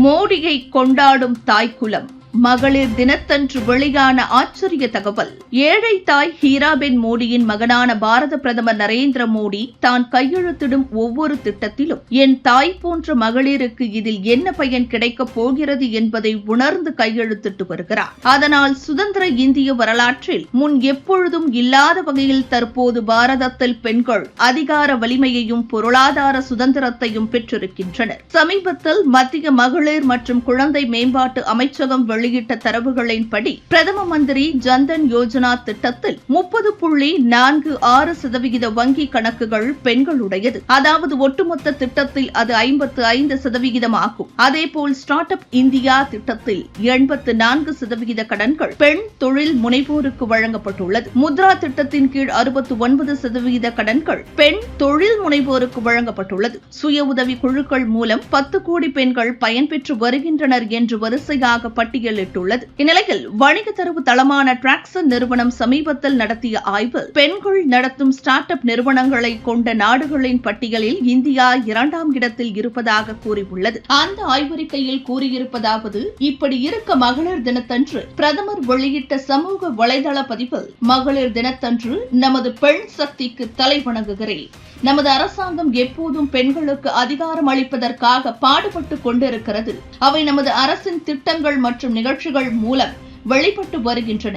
மோடியை கொண்டாடும் தாய்க்குலம். மகளிர் தினத்தன்று வெளியான ஆச்சரிய தகவல். ஏழை தாய் ஹீராபென் மோடியின் மகனான பாரத பிரதமர் நரேந்திர மோடி தான் கையெழுத்திடும் ஒவ்வொரு திட்டத்திலும் என் தாய் போன்ற மகளிருக்கு இதில் என்ன பயன் கிடைக்கப் போகிறது என்பதை உணர்ந்து கையெழுத்திட்டு வருகிறார். அதனால் சுதந்திர இந்திய வரலாற்றில் முன் எப்பொழுதும் இல்லாத வகையில் தற்போது பாரதத்தில் பெண்கள் அதிகார வலிமையையும் பொருளாதார சுதந்திரத்தையும் பெற்றிருக்கின்றனர். சமீபத்தில் மத்திய மகளிர் மற்றும் குழந்தை மேம்பாட்டு அமைச்சகம் வெளியிட்ட தரவுகளின்படி பிரதம மந்திரி ஜன்தன் யோஜனா திட்டத்தில் 30.46% வங்கி கணக்குகள் பெண்களுடையது. அதாவது ஒட்டுமொத்த திட்டத்தில் அது 55% ஆகும். அதேபோல் ஸ்டார்ட் அப் இந்தியா திட்டத்தில் 84% கடன்கள் பெண் தொழில் முனைவோருக்கு வழங்கப்பட்டுள்ளது. முத்ரா திட்டத்தின் கீழ் 69% கடன்கள் பெண் தொழில் முனைவோருக்கு வழங்கப்பட்டுள்ளது. சுய உதவி குழுக்கள் மூலம் 10 கோடி பெண்கள் பயன்பெற்று வருகின்றனர் என்று வரிசையாக பட்டியலிட்டுள்ளது. இந்நிலையில் வணிக தரவு தளமான டிராக்சன் நிறுவனம் சமீபத்தில் நடத்திய ஆய்வில் பெண்கள் நடத்தும் ஸ்டார்ட் அப் நிறுவனங்களை கொண்ட நாடுகளின் பட்டியலில் இந்தியா 2ஆம் இடத்தில் இருப்பதாக கூறியுள்ளது. அந்த ஆய்வறிக்கையில் கூறியிருப்பதாவது: இப்படி இருக்க மகளிர் தினத்தன்று பிரதமர் வெளியிட்ட சமூக வலைதள பதிவில், மகளிர் தினத்தன்று நமது பெண் சக்திக்கு தலை வணங்குகிறேன். நமது அரசாங்கம் எப்போதும் பெண்களுக்கு அதிகாரம் அளிப்பதற்காக பாடுபட்டுக் கொண்டிருக்கிறது. அவை நமது அரசின் திட்டங்கள் மற்றும் நிகழ்ச்சிகள் மூலம் வெளிப்பட்டு வருகின்றன.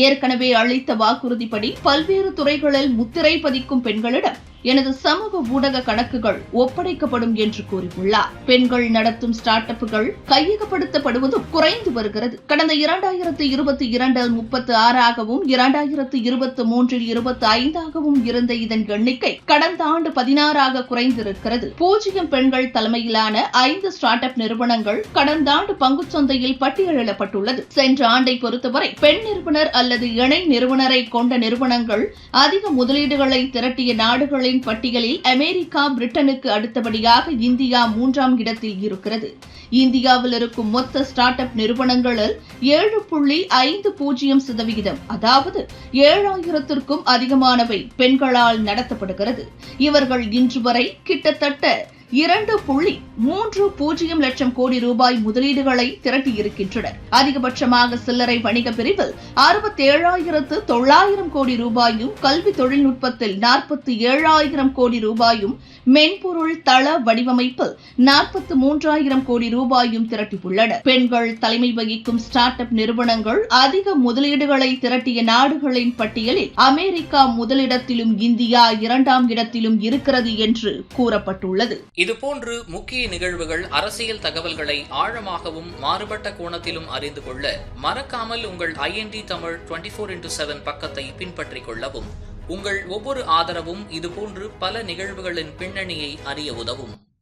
ஏற்கனவே அளித்த வாக்குறுதிப்படி பல்வேறு துறைகளில் முத்திரை பதிக்கும் பெண்களிடம் எனது சமூக ஊடக கணக்குகள் ஒப்படைக்கப்படும் என்று கூறியுள்ளார். பெண்கள் நடத்தும் ஸ்டார்ட் அப்புகள் கையகப்படுத்தப்படுவதும் குறைந்து வருகிறது. கடந்த 2022 36ஆகவும் 2023 25ஆகவும் இருந்த இதன் எண்ணிக்கை கடந்த ஆண்டு 16ஆக குறைந்திருக்கிறது. 0 பெண்கள் தலைமையிலான 5 ஸ்டார்ட் அப் நிறுவனங்கள் கடந்த ஆண்டு பங்குச்சந்தையில் பட்டியலிடப்பட்டுள்ளது. சென்ற ஆண்டை பொறுத்தவரை பெண் நிறுவனர் அல்லது இணை நிறுவனரை கொண்ட நிறுவனங்கள் அதிக முதலீடுகளை திரட்டிய நாடுகளின் பட்டியலில் அமெரிக்கா, பிரிட்டனுக்கு அடுத்தபடியாக இந்தியா 3ஆம் இடத்தில் இருக்கிறது. இந்தியாவில் இருக்கும் மொத்த ஸ்டார்ட் அப் நிறுவனங்களில் 7.50% அதாவது 7000த்திற்கும் அதிகமானவை பெண்களால் நடத்தப்படுகிறது. இவர்கள் இன்று வரை கிட்டத்தட்ட 2.30 லட்சம் கோடி ரூபாய் முதலீடுகளை திரட்டியிருக்கின்றனர். அதிகபட்சமாக சில்லறை வணிக பிரிவில் 67,900 கோடி ரூபாயும், கல்வி தொழில்நுட்பத்தில் 47,000 கோடி ரூபாயும், மென்பொருள் தள வடிவமைப்பில் 43,000 கோடி ரூபாயும் திரட்டியுள்ளனர். பெண்கள் தலைமை வகிக்கும் ஸ்டார்ட் அப் நிறுவனங்கள் அதிக முதலீடுகளை திரட்டிய நாடுகளின் பட்டியலில் அமெரிக்கா முதலிடத்திலும் இந்தியா 2ஆம் இடத்திலும் இருக்கிறது என்று கூறப்பட்டுள்ளது. இதுபோன்று முக்கிய நிகழ்வுகள், அரசியல் தகவல்களை ஆழமாகவும் மாறுபட்ட கோணத்திலும் அறிந்து கொள்ள மறக்காமல் உங்கள் IND தமிழ் 24/7 பக்கத்தை பின்பற்றிக் கொள்ளவும். உங்கள் ஒவ்வொரு ஆதரவும் இதுபோன்று பல நிகழ்வுகளின் பின்னணியை அறிய உதவும்.